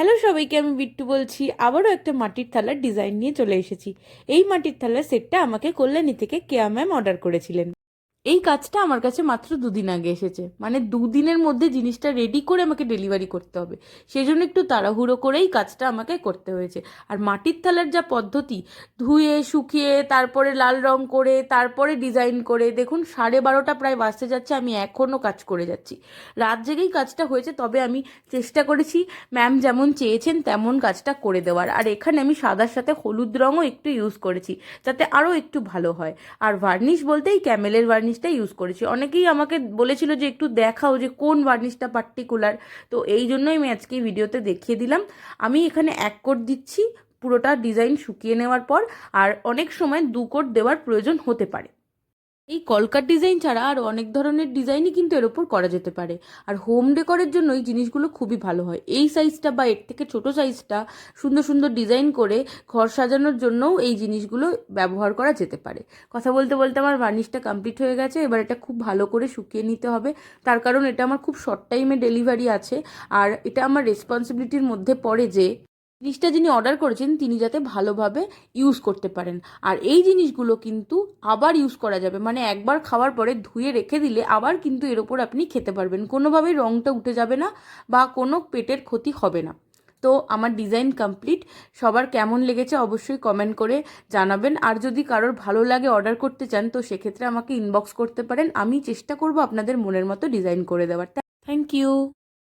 Hello সবাইকে, আমি বিট্টু বলছি। আবারও একটা মাটির থালার ডিজাইন নিয়ে চলে এসেছি। এই মাটির থালার সেটটা আমাকে কল্যাণী থেকে কেয়া ম্যাম অর্ডার করেছিলেন। এই কাজটা আমার কাছে মাত্র দুদিন আগে এসেছে, মানে দুদিনের মধ্যে জিনিসটা রেডি করে আমাকে ডেলিভারি করতে হবে। সেই জন্য একটু তাড়াহুড়ো করেই কাজটা আমাকে করতে হয়েছে। আর মাটির থালার যা পদ্ধতি, ধুয়ে শুকিয়ে তারপরে লাল রং করে তারপরে ডিজাইন করে, দেখুন 12:30 প্রায় বাজতে যাচ্ছে, আমি এখনও কাজ করে যাচ্ছি। রাত জেগেই কাজটা হয়েছে, তবে আমি চেষ্টা করেছি ম্যাম যেমন চেয়েছেন তেমন কাজটা করে দেওয়ার। আর এখানে আমি সাদার সাথে হলুদ রঙও একটু ইউজ করেছি, যাতে আরও একটু ভালো হয়। আর ভার্নিশ বলতেই ক্যামেলের ভার্নিশটা ইউজ করেছি। অনেকেই আমাকে বলেছিল যে একটু দেখাও যে কোন ভার্নিশটা পার্টিকুলার, তো এই জন্যই আমি আজকে এই ভিডিওতে দেখিয়ে দিলাম। আমি এখানে 1 কোট দিচ্ছি পুরোটা ডিজাইন শুকিয়ে নেওয়ার পর, আর অনেক সময় 2 কোট দেওয়ার প্রয়োজন হতে পারে। এই কলকার ডিজাইন ছাড়া আরও অনেক ধরনের ডিজাইনই কিন্তু এর ওপর করা যেতে পারে। আর হোম ডেকোরের জন্য এই জিনিসগুলো খুবই ভালো হয়। এই সাইজটা বা এর থেকে ছোট সাইজটা সুন্দর সুন্দর ডিজাইন করে ঘর সাজানোর জন্যও এই জিনিসগুলো ব্যবহার করা যেতে পারে। কথা বলতে বলতে আমার ভার্নিশটা কমপ্লিট হয়ে গেছে। এবার এটা খুব ভালো করে শুকিয়ে নিতে হবে, তার কারণ এটা আমার খুব শর্ট টাইমে ডেলিভারি আছে। আর এটা আমার রেসপন্সিবিলিটির মধ্যে পড়ে যে জিনিসটা যিনি অর্ডার করেছেন তিনি যাতে ভালোভাবে ইউজ করতে পারেন। আর এই জিনিসগুলো কিন্তু আবার ইউজ করা যাবে, মানে একবার খাওয়ার পরে ধুয়ে রেখে দিলে আবার কিন্তু এর ওপর আপনি খেতে পারবেন, কোনোভাবেই রঙটা উঠে যাবে না বা কোনো পেটের ক্ষতি হবে না। তো আমার ডিজাইন কমপ্লিট। সবার কেমন লেগেছে অবশ্যই কমেন্ট করে জানাবেন। আর যদি কারোর ভালো লাগে অর্ডার করতে চান তো সেক্ষেত্রে আমাকে ইনবক্স করতে পারেন, আমি চেষ্টা করব আপনাদের মনের মতো ডিজাইন করে দেওয়ার। Thank you.